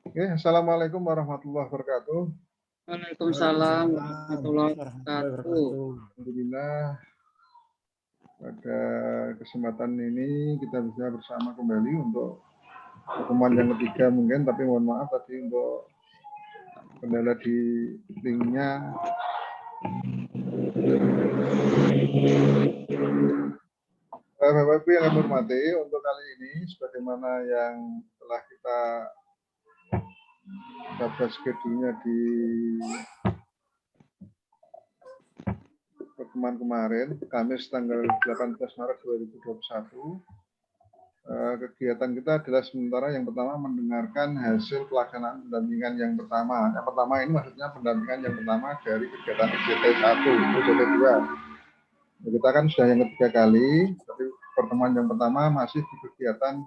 Oke, assalamualaikum warahmatullahi wabarakatuh. Waalaikumsalam warahmatullahi wabarakatuh. Alhamdulillah pada kesempatan ini kita bisa bersama kembali untuk pertemuan yang ketiga mungkin, tapi mohon maaf tadi untuk kendala di linknya. Bapak Ibu yang kami hormati, untuk kali ini sebagaimana yang telah kita dapat schedule-nya di pertemuan kemarin, Kamis tanggal 18 Maret 2021. Kegiatan kita adalah sementara yang pertama mendengarkan hasil pelaksanaan pendampingan yang pertama. Yang pertama ini maksudnya pendampingan yang pertama dari kegiatan UJT 1, UJT 2. Kita kan sudah yang ketiga kali, tapi pertemuan yang pertama masih di kegiatan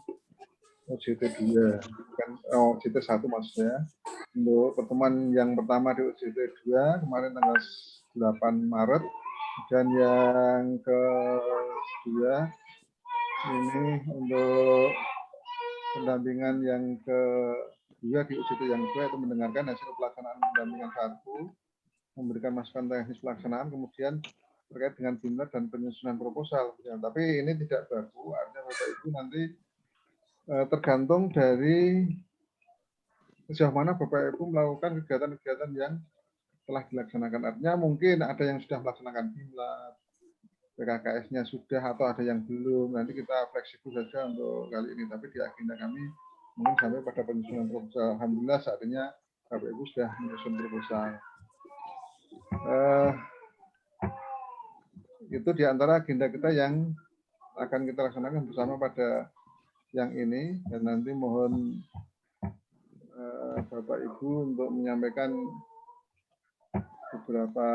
UJT 2, bukan UJT 1 maksudnya. Untuk pertemuan yang pertama di UJT 2 kemarin tanggal 8 Maret, dan yang kedua ini untuk pendampingan yang kedua di UJT yang kedua itu mendengarkan hasil pelaksanaan pendampingan 1, memberikan masukan teknis pelaksanaan, kemudian terkait dengan binder dan penyusunan proposal. Ya, tapi ini tidak baku, artinya Bapak Ibu nanti tergantung dari sejauh mana Bapak Ibu melakukan kegiatan-kegiatan yang telah dilaksanakan. Artinya mungkin ada yang sudah melaksanakan bimbel, PKKS-nya sudah, atau ada yang belum. Nanti kita fleksibel saja untuk kali ini. Tapi di agenda kami mungkin sampai pada penyusunan proposal. Alhamdulillah saat ini Bapak Ibu sudah menyusun proposal. Itu di antara agenda kita yang akan kita laksanakan bersama pada yang ini. Dan nanti mohon Bapak Ibu untuk menyampaikan beberapa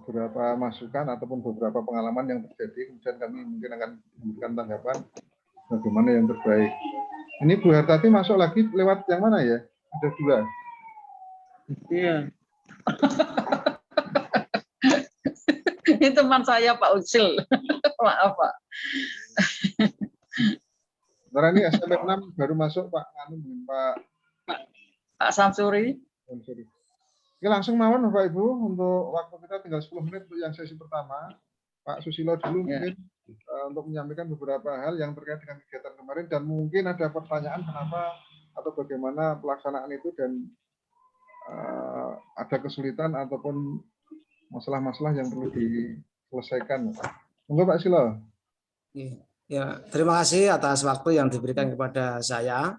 beberapa masukan ataupun beberapa pengalaman yang terjadi, kemudian kami mungkin akan memberikan tanggapan bagaimana yang terbaik. Ini Bu Hartati masuk lagi lewat yang mana ya? Ada dua. Iya. Ini teman saya Pak Ucil. Maaf Pak. Sekarang ini SMP 6 baru masuk Pak Pak Samsuri. Oke, langsung mawon Bapak Ibu, untuk waktu kita tinggal 10 menit untuk yang sesi pertama. Pak Susilo dulu mungkin untuk menyampaikan beberapa hal yang terkait dengan kegiatan kemarin, dan mungkin ada pertanyaan kenapa atau bagaimana pelaksanaan itu, dan ada kesulitan ataupun masalah-masalah yang perlu diselesaikan. Monggo Pak Silo. Ya, terima kasih atas waktu yang diberikan kepada saya.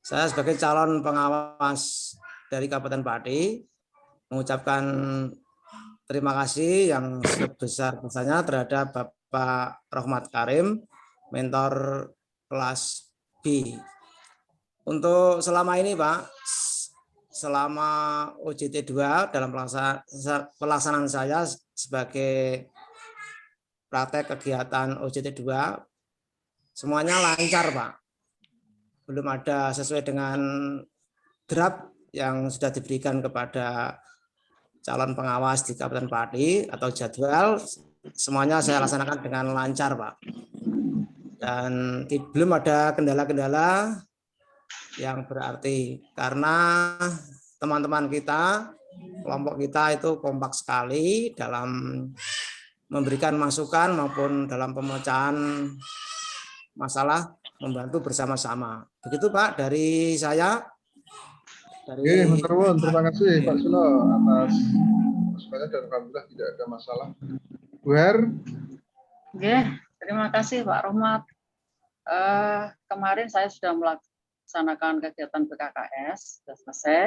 Saya sebagai calon pengawas dari Kabupaten Pati mengucapkan terima kasih yang sebesar-besarnya terhadap Bapak Rohmat Karim, mentor kelas B. Untuk selama ini Pak, selama UJT 2 dalam pelaksanaan saya sebagai praktek kegiatan UJT 2, semuanya lancar Pak. Belum ada sesuai dengan draft yang sudah diberikan kepada calon pengawas di Kabupaten Pati atau jadwal, semuanya saya laksanakan dengan lancar Pak. Dan belum ada kendala-kendala yang berarti, karena teman-teman kita, kelompok kita itu kompak sekali dalam memberikan masukan maupun dalam pemecahan masalah, membantu bersama-sama. Begitu Pak dari saya. Terima kasih Pak Silo atas masukannya, dan alhamdulillah tidak ada masalah. Bu Her. Terima kasih Pak Rohmat. Kemarin saya sudah melaksanakan kegiatan PKKS, sudah selesai.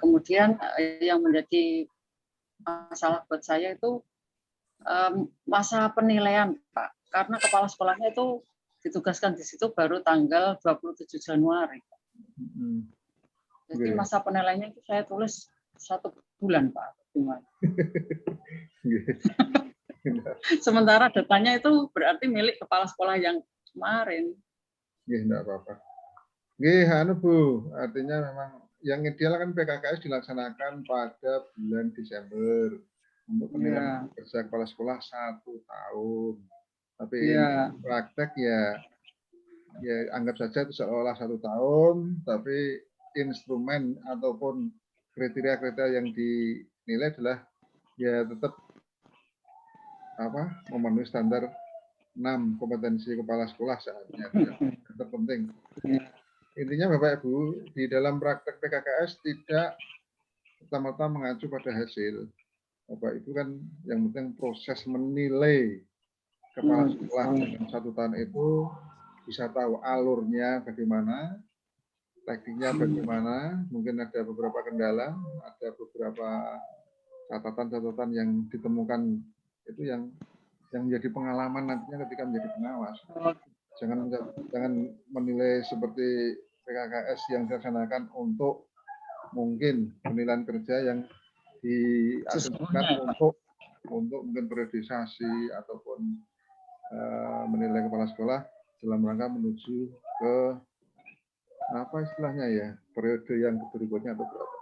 Kemudian yang menjadi masalah buat saya itu masa penilaian Pak, karena kepala sekolahnya itu ditugaskan di situ baru tanggal 27 Januari. Jadi masa penilaiannya itu saya tulis 1 bulan Pak. Sementara datanya itu berarti milik kepala sekolah yang kemarin. Enggak apa-apa. Bu, artinya memang yang ideal kan PKKS dilaksanakan pada bulan Desember. Untuk penilaian kerja kepala sekolah 1 tahun. Tapi praktek ya anggap saja itu seolah 1 tahun, tapi instrumen ataupun kriteria-kriteria yang dinilai adalah ya tetap memenuhi standar 6 kompetensi kepala sekolah saatnya. Yang terpenting. Intinya Bapak Ibu, di dalam praktek PKKS tidak pertama-tama mengacu pada hasil. Bapak Ibu kan yang penting proses menilai kepala sekolah dalam 1 tahun itu bisa tahu alurnya bagaimana, tekniknya bagaimana, mungkin ada beberapa kendala, ada beberapa catatan-catatan yang ditemukan itu yang menjadi pengalaman nantinya ketika menjadi pengawas. Jangan menilai seperti PKKS yang dilaksanakan untuk mungkin penilaian kerja yang diasumsikan untuk mungkin periodisasi ataupun menilai kepala sekolah dalam rangka menuju ke apa istilahnya ya, periode yang berikutnya atau berapa.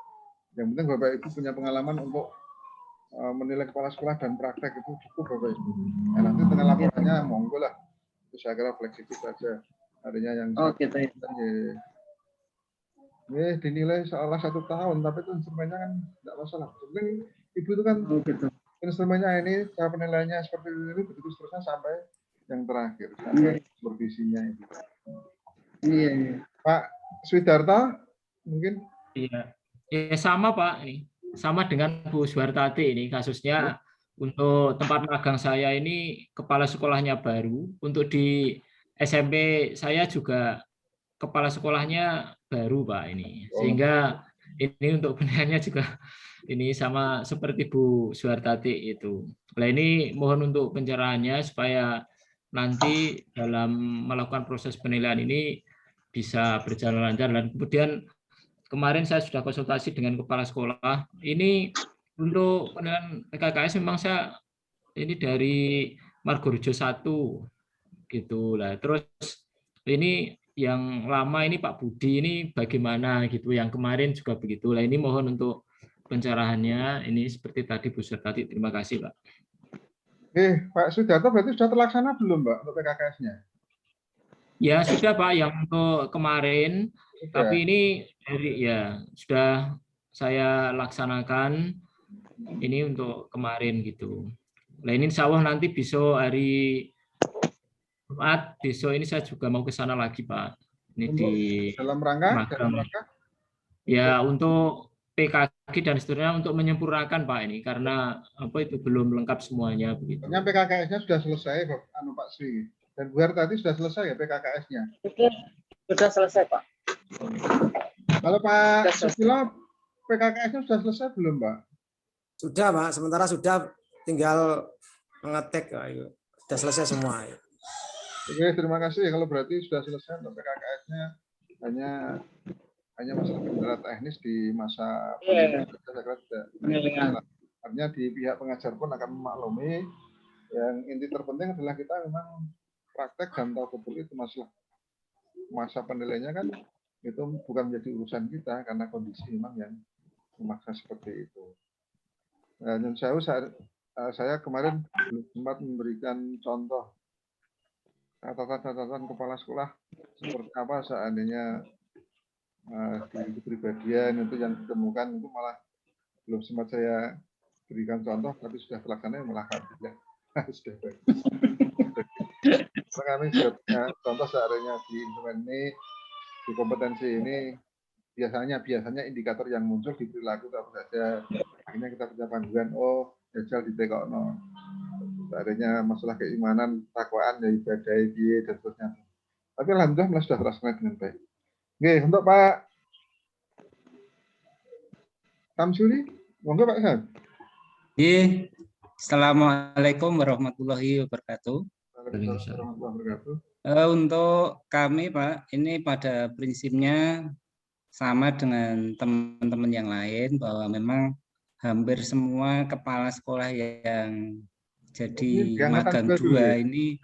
Yang penting Bapak Ibu punya pengalaman untuk menilai kepala sekolah dan praktek itu cukup Bapak Ibu. Nah, nanti dengan laporannya monggo lah. Itu saya kira fleksibel saja. Artinya yang dinilai seolah 1 tahun, tapi itu instrumennya kan tidak masalah. Penting Ibu itu kan instrumennya ini, cara penilaiannya seperti ini, begitu seterusnya sampai yang terakhir, sampai supervisinya itu. Iya. Pak Swidarta, mungkin? Iya, ya sama Pak. Sama dengan Bu Suwartati ini kasusnya. Untuk tempat magang saya ini kepala sekolahnya baru. Untuk di SMP saya juga kepala sekolahnya baru Pak ini. Sehingga ini untuk penilaiannya juga ini sama seperti Bu Suwartati itu. Nah ini mohon untuk pencerahannya supaya nanti dalam melakukan proses penilaian ini bisa berjalan lancar. Dan kemudian kemarin saya sudah konsultasi dengan kepala sekolah. Ini untuk penilaian PKKS memang saya ini dari Margorejo 1 gitu lah. Terus ini yang lama ini Pak Budi ini bagaimana gitu. Yang kemarin juga begitu lah. Ini mohon untuk pencerahannya. Ini seperti tadi Bu Suwartati. Terima kasih Pak. Pak Sudarto berarti sudah terlaksana belum Mbak untuk PKKS-nya? Ya sudah Pak, yang untuk kemarin, tapi ini sudah saya laksanakan ini untuk kemarin gitu. Nah ini insya Allah nanti besok hari Jumat, besok ini saya juga mau ke sana lagi Pak. Ini untuk dalam rangka? Ya untuk PKG dan seterusnya untuk menyempurnakan Pak ini karena itu belum lengkap semuanya begitu. PKKS-nya sudah selesai Pak Sri. Dan Bu tadi sudah selesai ya PKKS-nya? Sudah selesai Pak. Kalau Pak Susilo, PKKS-nya sudah selesai belum Pak? Sudah Pak, sementara sudah tinggal mengetik, sudah selesai semua. Oke, terima kasih. Kalau berarti sudah selesai untuk PKKS-nya hanya masalah kendala teknis di masa penilaian. Saya kira tidak. Artinya di pihak pengajar pun akan memaklumi. Yang inti terpenting adalah kita memang praktek dan tahu betul itu masa penilaiannya kan itu bukan menjadi urusan kita karena kondisi memang yang memaksa seperti itu. Dan saya kemarin belum sempat memberikan contoh catatan kepala sekolah seperti apa seandainya di kepribadian itu yang ditemukan itu malah belum sempat saya berikan contoh, tapi sudah terlaksana malah alhamdulillah sudah bagus. Kami sudah punya contoh seandainya di instrumen ini, di kompetensi ini biasanya indikator yang muncul di perilaku apa saja. Akhirnya kita punya panduan, jajal di tekokno. Seandainya masalah keimanan, takwaan, ibadah, dan seterusnya. Tapi alhamdulillah sudah terlaksana dengan baik. Oke, untuk Pak Samsuri, monggo Pak Sam. Assalamualaikum warahmatullahi wabarakatuh. Untuk kami Pak, ini pada prinsipnya sama dengan teman-teman yang lain bahwa memang hampir semua kepala sekolah yang jadi magang 2 ini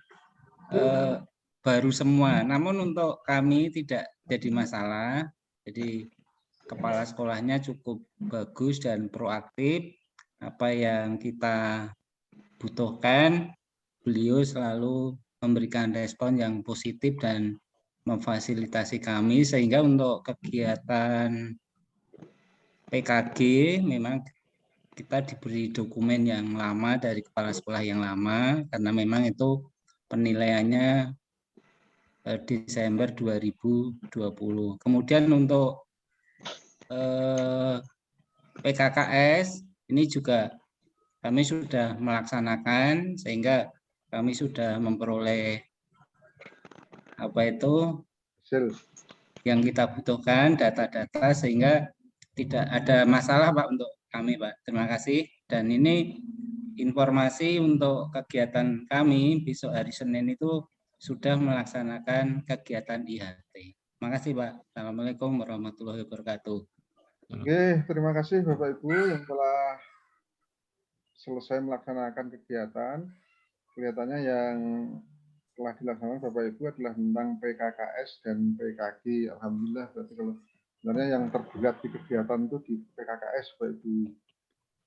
baru semua. Namun untuk kami tidak jadi masalah. Jadi kepala sekolahnya cukup bagus dan proaktif. apa yang kita butuhkan, beliau selalu memberikan respon yang positif dan memfasilitasi kami, sehingga untuk kegiatan PKG memang kita diberi dokumen yang lama dari kepala sekolah yang lama, karena memang itu penilaiannya Desember 2020. Kemudian untuk PKKS ini juga kami sudah melaksanakan, sehingga kami sudah memperoleh apa itu Hasil. yang kita butuhkan, data-data, sehingga tidak ada masalah Pak untuk kami Pak. Terima kasih. Dan ini informasi untuk kegiatan kami besok hari Senin itu sudah melaksanakan kegiatan IHT. Terima kasih Pak. Assalamualaikum warahmatullahi wabarakatuh. Oke, terima kasih Bapak Ibu yang telah selesai melaksanakan kegiatan. Kelihatannya yang telah dilaksanakan Bapak Ibu adalah tentang PKKS dan PKG. Alhamdulillah, berarti kalau sebenarnya yang terberat di kegiatan itu di PKKS Bapak Ibu.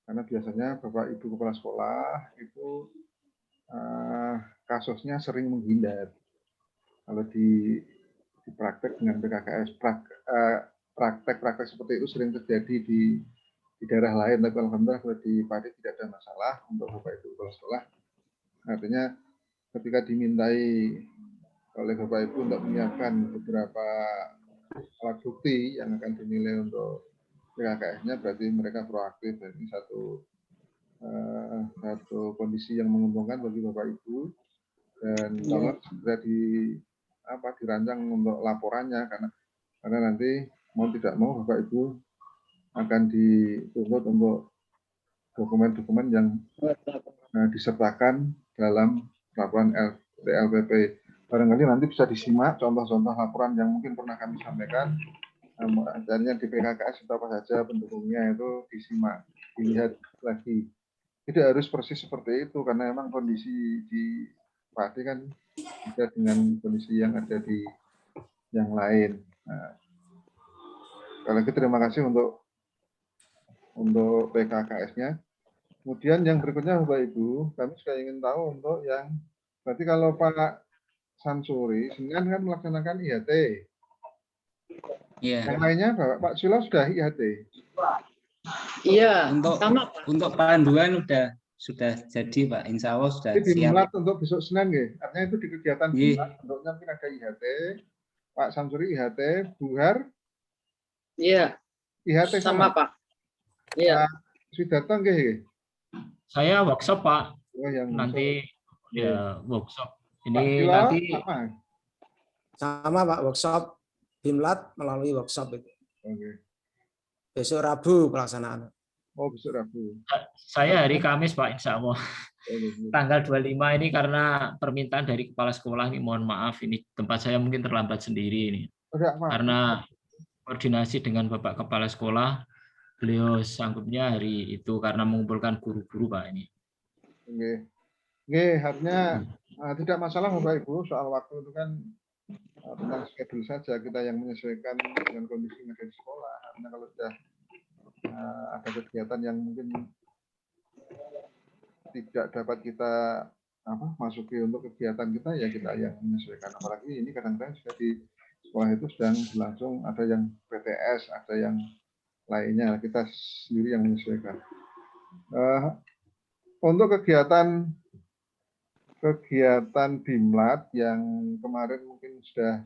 Karena biasanya Bapak Ibu kepala sekolah itu kasusnya sering menghindar. Kalau di praktek dengan PKKS, praktek-praktek seperti itu sering terjadi di daerah lain, tapi alhamdulillah kalau di Padi tidak ada masalah untuk Bapak Ibu kepala sekolah. Artinya ketika dimintai oleh Bapak Ibu untuk menyiapkan beberapa alat bukti yang akan dinilai untuk PKKS-nya, berarti mereka proaktif. Dan ini satu kondisi yang menguntungkan bagi Bapak Ibu, dan tolong segera dirancang untuk laporannya, karena nanti mau tidak mau Bapak Ibu akan dituntut untuk dokumen-dokumen yang disertakan dalam laporan LPP. Barangkali nanti bisa disimak contoh-contoh laporan yang mungkin pernah kami sampaikan. Adanya di PKKS atau apa saja pendukungnya itu disimak, dilihat lagi. Tidak harus persis seperti itu, karena memang kondisi di Pati kan beda dengan kondisi yang ada di yang lain. Nah, sekali lagi terima kasih untuk PKKS-nya. Kemudian yang berikutnya Bapak Ibu, kami juga ingin tahu untuk yang, berarti kalau Pak Samsuri, Senin kan melaksanakan IHT. Iya. Yang lainnya Pak Silo sudah IHT. Iya, Untuk untuk panduan sudah jadi Pak, Insya Allah sudah Jadi siap. Bimlat untuk besok Senin ya. Artinya itu di kegiatan Bimlat, bentuknya mungkin ada IHT, Pak Samsuri IHT, Buhar. Iya. IHT Sama Pak. Iya. Sudah datang ke? Saya workshop Pak. Oh, yang nanti ya workshop. Ini Pak Silo, nanti apa? Sama Pak, workshop Bimlat melalui workshop itu. Oke. Besok Rabu pelaksanaan. Oh, besok Rabu. saya hari Kamis Pak, insya Allah. Tanggal 25 ini karena permintaan dari kepala sekolah ini, mohon maaf ini tempat saya mungkin terlambat sendiri ini. Karena koordinasi dengan Bapak Kepala Sekolah, beliau sanggupnya hari itu karena mengumpulkan guru-guru Pak ini. Oke. Oke, artinya tidak masalah Bapak Ibu, soal waktu itu kan tentang schedule saja, kita yang menyesuaikan dengan kondisi yang ada di sekolah. Karena kalau sudah ada kegiatan yang mungkin tidak dapat kita masuki untuk kegiatan kita, ya kita yang menyesuaikan. Apalagi ini kadang-kadang sudah di sekolah itu sedang berlangsung, ada yang PTS, ada yang lainnya, kita sendiri yang menyesuaikan. Untuk kegiatan Bimlat yang kemarin mungkin sudah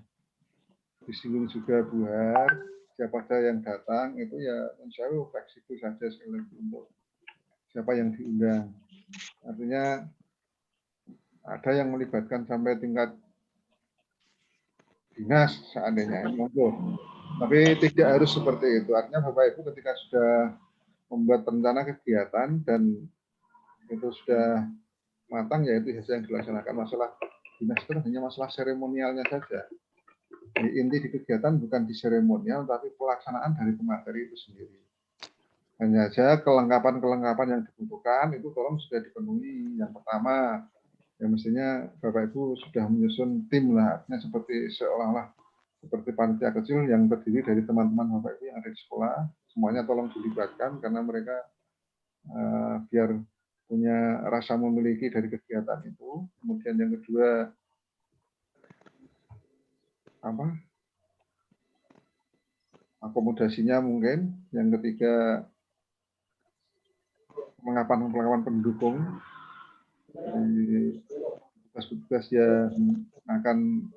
disinggung juga Buhar, siapa saja yang datang itu ya insya Allah fleksibel saja sekali untuk siapa yang diundang. Artinya ada yang melibatkan sampai tingkat dinas seandainya, monggo. Tapi tidak harus seperti itu. Artinya Bapak Ibu ketika sudah membuat rencana kegiatan dan itu sudah matang, yaitu yang dilaksanakan. Masalah dinas itu hanya masalah seremonialnya saja. Jadi inti di kegiatan bukan di seremonial, tapi pelaksanaan dari pemateri itu sendiri. Hanya saja kelengkapan-kelengkapan yang dibutuhkan itu tolong sudah dipenuhi. Yang pertama, ya mestinya Bapak Ibu sudah menyusun tim lah, artinya seperti seolah-olah seperti panitia kecil yang terdiri dari teman-teman Bapak Ibu yang ada di sekolah. Semuanya tolong dilibatkan karena mereka biar punya rasa memiliki dari kegiatan itu. Kemudian yang kedua, akomodasinya mungkin. Yang ketiga, pengalaman pendukung dari petugas-petugas yang akan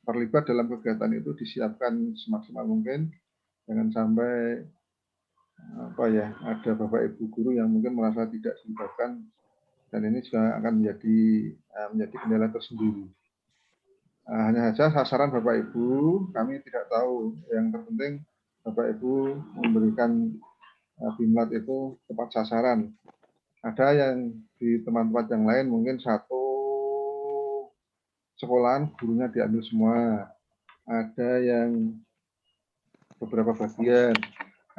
terlibat dalam kegiatan itu disiapkan semaksimal mungkin. Jangan sampai ada Bapak Ibu guru yang mungkin merasa tidak dilibatkan, dan ini juga akan menjadi kendala tersendiri. Hanya saja sasaran Bapak Ibu kami tidak tahu. Yang terpenting Bapak Ibu memberikan BIMLAT itu tepat sasaran. Ada yang di tempat-tempat yang lain mungkin satu sekolahan gurunya diambil semua. Ada yang beberapa bagian.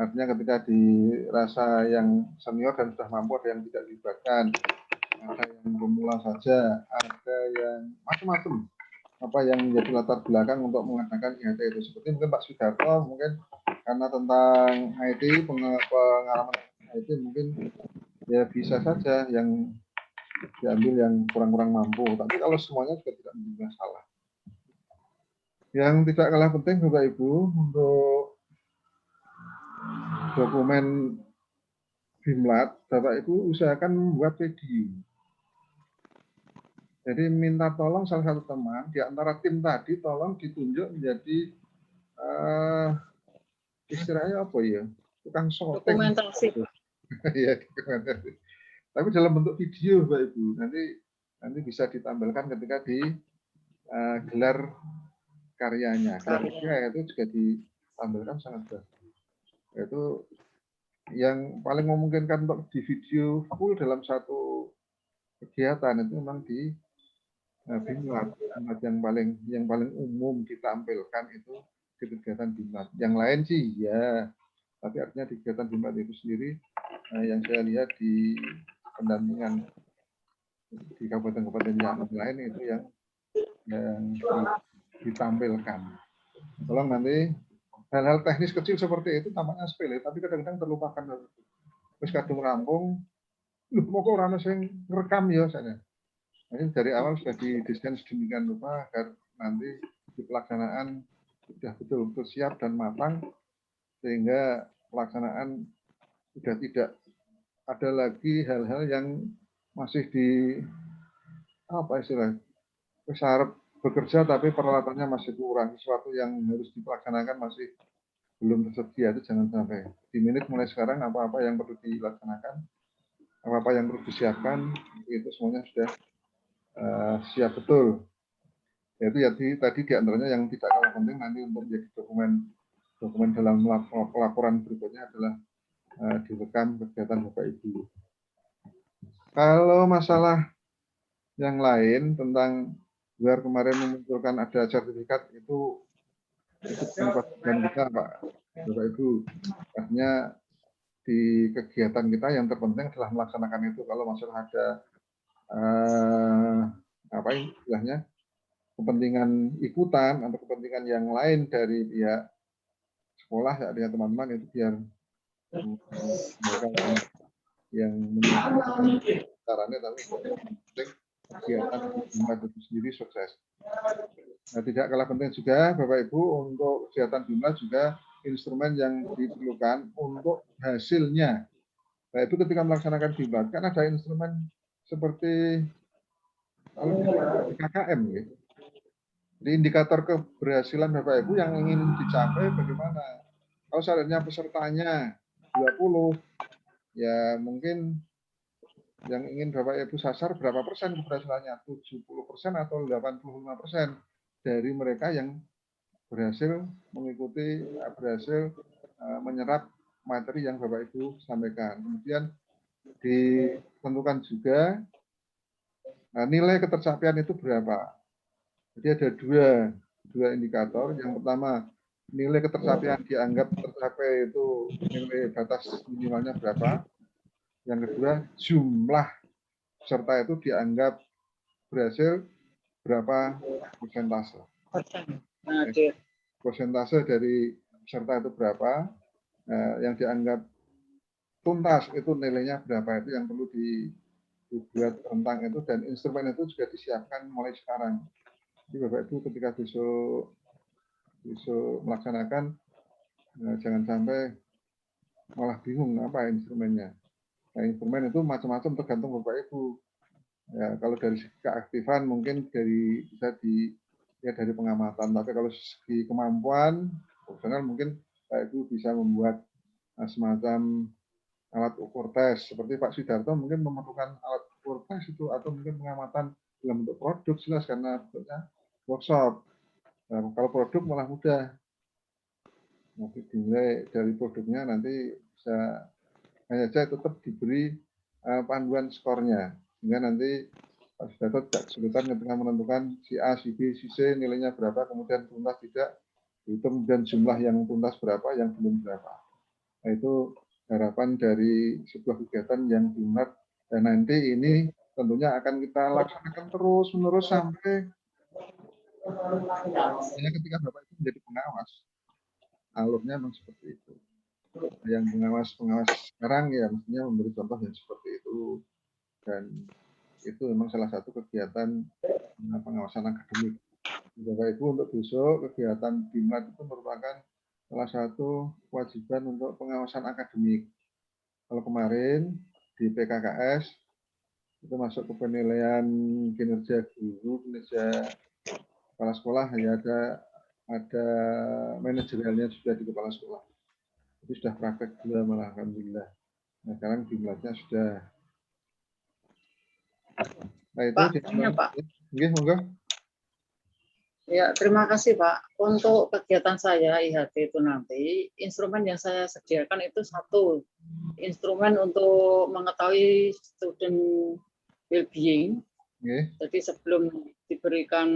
Artinya ketika dirasa yang senior dan sudah mampu, ada yang tidak dilibatkan. Ada yang pemula saja, ada yang macam-macam. Apa yang menjadi latar belakang untuk mengadakan IHT itu. Seperti mungkin Pak Sudarto, mungkin karena tentang IT, pengalaman IT mungkin ya bisa saja yang diambil yang kurang-kurang mampu. Tapi kalau semuanya juga tidak menjadi masalah. Yang tidak kalah penting Bapak Ibu, untuk dokumen BIMLAT, Bapak Ibu usahakan membuat video. Jadi minta tolong salah satu teman di antara tim tadi, tolong ditunjuk menjadi istilahnya apa ya, tukang syuting. Dokumentasi. Ya, dokumentasi. Tapi dalam bentuk video, Bapak Ibu. Nanti bisa ditampilkan ketika di gelar karyanya. Gelar karya itu juga ditampilkan sangat bagus. Itu yang paling memungkinkan untuk di video full dalam satu kegiatan itu memang di BIMLAT yang paling umum ditampilkan itu di kegiatan BIMLAT. Yang lain sih ya, tapi artinya di kegiatan BIMLAT itu sendiri yang saya lihat di pendampingan di kabupaten-kabupaten yang lain itu yang ditampilkan. Tolong nanti hal-hal teknis kecil seperti itu tampaknya sepele, tapi kadang-kadang terlupakan. Terus kadung rampung, mau kok orang yang ngerekam ya saya. Ini dari awal sudah didesain sedemikian rupa agar nanti di pelaksanaan sudah betul-betul siap dan matang, sehingga pelaksanaan sudah tidak ada lagi hal-hal yang masih kesarap bekerja tapi peralatannya masih kurang, sesuatu yang harus dilaksanakan masih belum tersedia. Itu jangan sampai. Di menit mulai sekarang apa-apa yang perlu dilaksanakan, apa-apa yang perlu disiapkan, itu semuanya sudah siap betul. Yaitu ya tadi diantaranya yang tidak kalah penting nanti untuk menjadi dokumen dalam pelaporan berikutnya adalah direkam kegiatan Bapak Ibu. Kalau masalah yang lain tentang luar kemarin memunculkan ada sertifikat itu bukan kita Pak Bapak Ibu. Artinya di kegiatan kita yang terpenting adalah melaksanakan itu. Kalau masalah ada istilahnya kepentingan ikutan atau kepentingan yang lain dari pihak sekolah ya dengan teman-teman itu biar mereka yang menjadi caranya, tapi penting kegiatan BIMLAT itu sendiri sukses. Nah, tidak kalah penting juga Bapak Ibu untuk kegiatan BIMLAT juga instrumen yang diperlukan untuk hasilnya. Bapak Ibu ketika melaksanakan BIMLAT kan ada instrumen seperti kalau di KKM gitu. Jadi indikator keberhasilan Bapak Ibu yang ingin dicapai bagaimana? Kalau seandainya pesertanya 20, ya mungkin yang ingin Bapak Ibu sasar berapa persen keberhasilannya? 70% atau 85% dari mereka yang berhasil mengikuti, berhasil menyerap materi yang Bapak Ibu sampaikan. Kemudian ditentukan juga nilai ketercapaian itu berapa. Jadi ada dua indikator. Yang pertama, nilai ketercapaian dianggap tercapai itu nilai batas minimalnya berapa. Yang kedua, jumlah peserta itu dianggap berhasil berapa persentase. Persentase dari peserta itu berapa, yang dianggap tuntas itu nilainya berapa, itu yang perlu dibuat rentang itu, dan instrumen itu juga disiapkan mulai sekarang. Jadi Bapak Ibu ketika besok melaksanakan, jangan sampai malah bingung apa instrumennya. Nah, instrumen itu macam-macam tergantung Bapak Ibu. Ya, kalau dari segi keaktifan mungkin bisa dilihat dari pengamatan, tapi kalau segi kemampuan profesional mungkin Bapak Ibu bisa membuat semacam alat ukur tes. Seperti Pak Sidarto mungkin memerlukan alat ukur tes itu, atau mungkin pengamatan dalam bentuk produk, jelas karena bentuknya workshop. Nah, kalau produk malah mudah. Nanti dinilai dari produknya, nanti bisa hanya saja tetap diberi panduan skornya. Sehingga nanti Pak Sidarto tidak kesulitan ketika menentukan si A, si B, si C nilainya berapa, kemudian tuntas tidak, dihitung dan jumlah yang tuntas berapa, yang belum berapa. Nah, itu harapan dari sebuah kegiatan yang BIMLAT, dan nanti ini tentunya akan kita laksanakan terus-menerus sampai ketika Bapak itu menjadi pengawas. Alurnya memang seperti itu. Yang pengawas sekarang ya mestinya memberi contoh yang seperti itu, dan itu memang salah satu kegiatan pengawasan akademik. Bapak Ibu, untuk besok kegiatan BIMLAT itu merupakan salah satu kewajiban untuk pengawasan akademik. Kalau kemarin di PKKS itu masuk ke penilaian kinerja guru, kinerja kepala sekolah, ya ada manajerialnya juga di kepala sekolah. Itu sudah praktek juga malah, alhamdulillah. Nah, sekarang BIMLAT-nya sudah. Nah, itu Pak, Pak. Monggo. Ya, terima kasih Pak. Untuk kegiatan saya IHT itu nanti, instrumen yang saya sediakan itu satu, instrumen untuk mengetahui student well-being. Jadi sebelum diberikan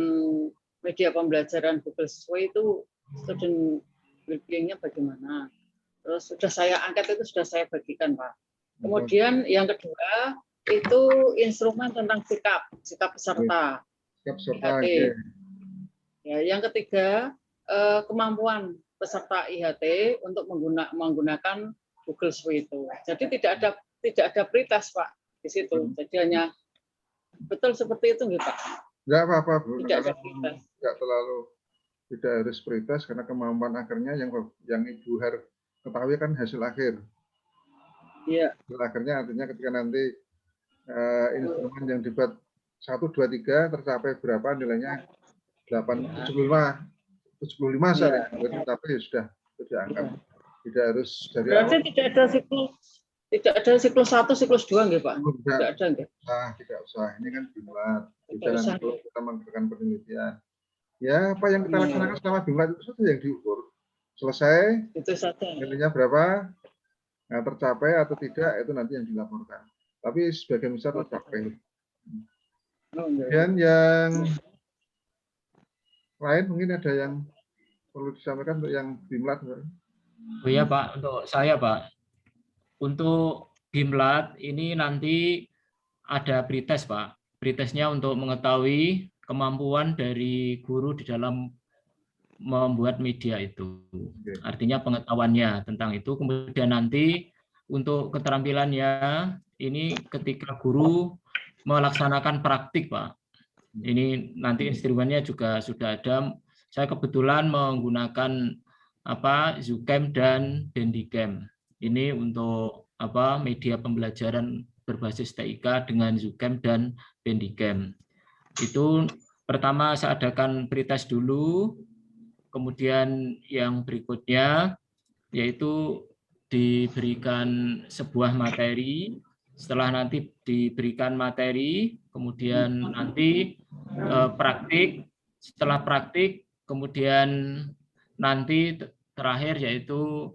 media pembelajaran Google Siswa itu student well-being-nya bagaimana. Terus sudah saya angkat, itu sudah saya bagikan Pak. Kemudian yang kedua itu instrumen tentang sikap peserta. Sikap peserta. Ya, yang ketiga kemampuan peserta IHT untuk menggunakan Google Suite itu. Jadi tidak ada prioritas Pak di situ. Jadi hanya betul seperti itu, Pak. Enggak apa-apa, Bu. Tidak ada prioritas. Tidak harus prioritas, karena kemampuan akhirnya yang Ibu harus ketahui kan hasil akhir. Iya. Hasil akhirnya artinya ketika nanti instrumen yang dibuat 1, 2, 3 tercapai berapa nilainya, 75 saya, tapi sudah dianggap. Tidak harus dari berarti awal. Tidak ada siklus 1, siklus 2 nggih Pak? Tidak ada nggih? Tidak usah. Ini kan BIMLAT. Kalau kita menggunakan penelitian, ya apa yang kita laksanakan selama BIMLAT itu saja yang diukur. Selesai, itu saja. Nilainya berapa, nah, tercapai atau tidak, itu nanti yang dilaporkan. Tapi sebagian besar tercapai. Kemudian yang lain mungkin ada yang perlu disampaikan untuk yang BIMLAT. Oh iya Pak, untuk saya Pak, untuk BIMLAT ini nanti ada pretest Pak. Pretestnya untuk mengetahui kemampuan dari guru di dalam membuat media itu. Artinya pengetahuannya tentang itu. Kemudian nanti untuk keterampilannya ini ketika guru melaksanakan praktik Pak. Ini nanti instrumennya juga sudah ada. Saya kebetulan menggunakan Zucamp dan Bendigam. Ini untuk media pembelajaran berbasis TIK dengan Zucamp dan Bendigam. Itu pertama saya adakan pretest dulu, kemudian yang berikutnya yaitu diberikan sebuah materi. Setelah nanti diberikan materi, kemudian nanti praktik. Setelah praktik, kemudian nanti terakhir yaitu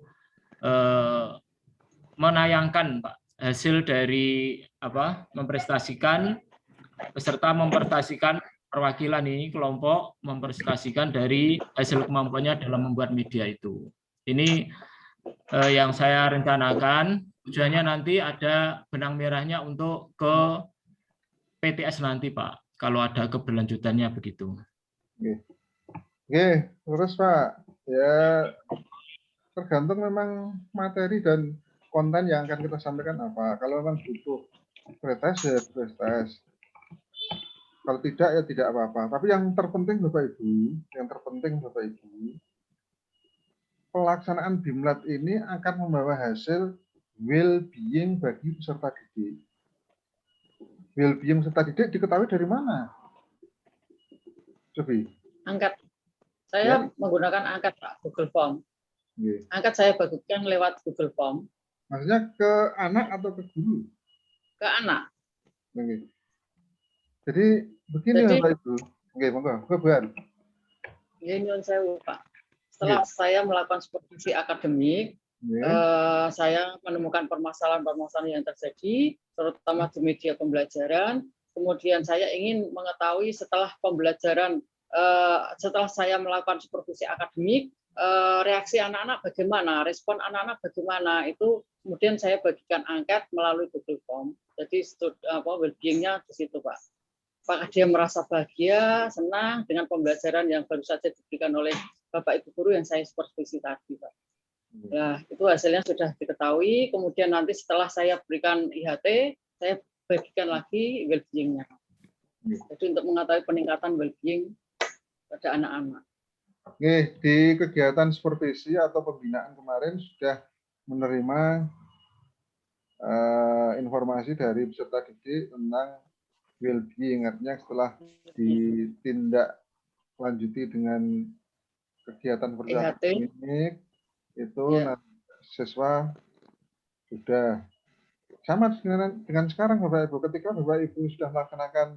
menayangkan Pak hasil dari mempresentasikan, peserta mempresentasikan perwakilan ini kelompok mempresentasikan dari hasil kemampuannya dalam membuat media itu. Ini yang saya rencanakan. Tujuannya nanti ada benang merahnya untuk ke PTS nanti Pak, kalau ada keberlanjutannya begitu. Terus Pak, ya tergantung memang materi dan konten yang akan kita sampaikan apa. Kalau memang butuh pretest ya pretest. Kalau tidak ya tidak apa-apa. Tapi yang terpenting Bapak Ibu, pelaksanaan BIMLAT ini akan membawa hasil well-being bagi peserta didik. Well-being peserta didik diketahui dari mana? Cobi. Angkat. Saya Ya. menggunakan angkat Pak, Google Form. Oke. Angkat saya bagikan lewat Google Form. Maksudnya ke anak atau ke guru? Ke anak. Oke. Jadi begini Bapak Ibu. Oke, monggo. Kebetulan. Ini saya Pak. Setelah saya melakukan supervisi akademik, saya menemukan permasalahan-permasalahan yang terjadi, terutama di media pembelajaran. Kemudian saya ingin mengetahui setelah pembelajaran, setelah saya melakukan supervisi akademik, reaksi anak-anak bagaimana, respon anak-anak bagaimana, itu kemudian saya bagikan angket melalui Google Form. Jadi well-being-nya di situ Pak. Apakah dia merasa bahagia, senang dengan pembelajaran yang baru saja diberikan oleh Bapak Ibu guru yang saya supervisi tadi, Pak. Nah, itu hasilnya sudah diketahui. Kemudian nanti setelah saya berikan IHT, saya bagikan lagi well-being-nya. Jadi untuk mengetahui peningkatan well-being pada anak-anak. Oke, di kegiatan supervisi atau pembinaan kemarin sudah menerima informasi dari peserta didik tentang well-being, artinya setelah ditindaklanjuti dengan kegiatan akademik itu siswa sudah sama dengan sekarang Bapak Ibu. Ketika Bapak Ibu sudah melaksanakan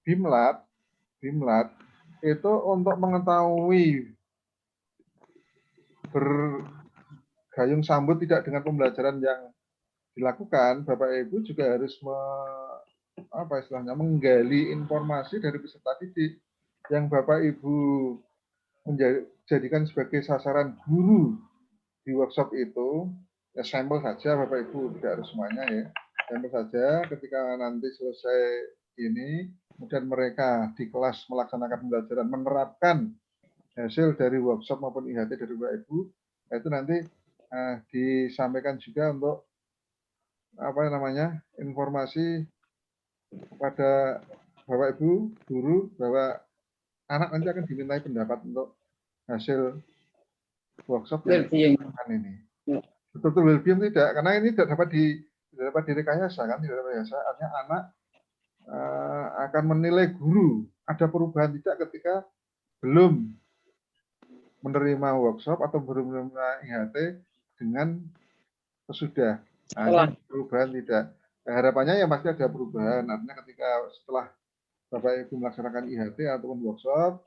BIMLAT itu untuk mengetahui bergayung sambut tidak dengan pembelajaran yang dilakukan, Bapak Ibu juga harus menggali informasi dari peserta didik yang Bapak Ibu menjadikan sebagai sasaran guru di workshop itu. Ya sampel saja Bapak Ibu, tidak harus semuanya ya. Sampel saja ketika nanti selesai ini, kemudian mereka di kelas melaksanakan pembelajaran, menerapkan hasil dari workshop maupun IHT dari Bapak Ibu, itu nanti disampaikan juga untuk informasi kepada Bapak Ibu guru bahwa anak nanti akan dimintai pendapat untuk hasil workshop yang dilakukan ini. Betul-betul well-being tidak, karena ini tidak dapat direkayasa kan, tidak dapat direkayasa. Artinya anak akan menilai guru ada perubahan tidak ketika belum menerima workshop atau belum menerima IHT dengan sesudah. Perubahan tidak. Harapannya ya pasti ada perubahan. Artinya ketika setelah Bapak Ibu melaksanakan IHT ataupun workshop,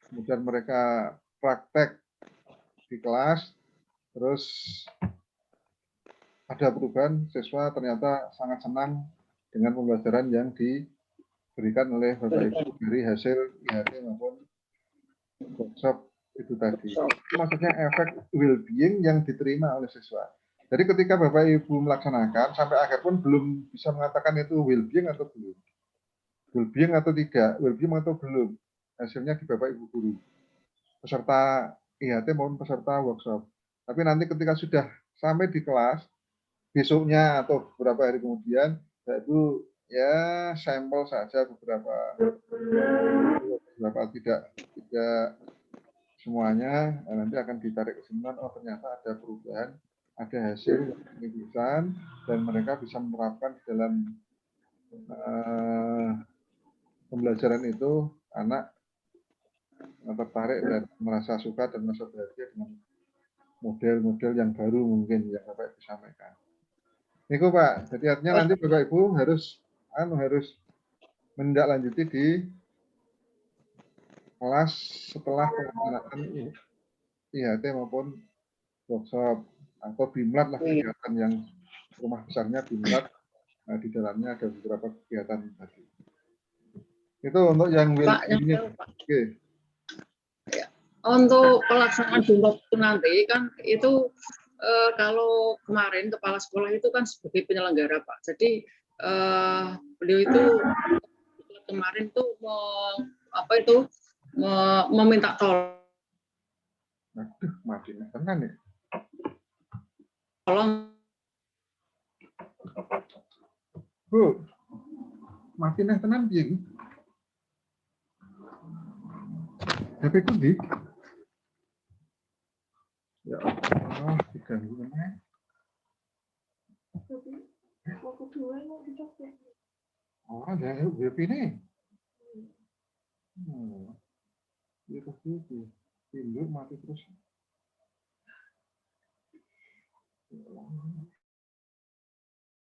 kemudian mereka praktek di kelas, terus ada perubahan, siswa ternyata sangat senang dengan pembelajaran yang diberikan oleh Bapak Ibu dari hasil IHT maupun workshop itu tadi. Itu maksudnya efek well-being yang diterima oleh siswa. Jadi ketika Bapak Ibu melaksanakan, sampai akhir pun belum bisa mengatakan itu well-being atau belum. Well-being atau tidak, well-being atau belum. Hasilnya di Bapak Ibu guru. Peserta IHT maupun peserta workshop. Tapi nanti ketika sudah sampai di kelas, besoknya atau beberapa hari kemudian, itu ya sampel saja beberapa tidak semuanya, nanti akan ditarik kesimpulan, oh ternyata ada perubahan, ada hasil signifikan, dan mereka bisa menerapkan di dalam pembelajaran itu, anak tertarik dan merasa suka dan merasa bahagia dengan model-model yang baru mungkin yang Bapak Ibu sampaikan. Itu Pak, jadi artinya nanti Bapak Ibu harus menindaklanjuti di kelas setelah pelaksanaan IHT maupun workshop atau BIMLAT lah, kegiatan yang rumah besarnya BIMLAT, di dalamnya ada beberapa kegiatan tadi. Itu untuk yang well-being. Oke. Untuk pelaksanaan BIMLAT itu nanti kan itu kalau kemarin kepala sekolah itu kan sebagai penyelenggara Pak. Jadi beliau itu kemarin tuh meminta tolong. Aduh, mati tenan ya. Tolong Bu, mati nih tenan piye? HP ku ndi? Ya Allah, diganggu meneh. Oh, ada HP ini. Itu sih, pindu mati terus.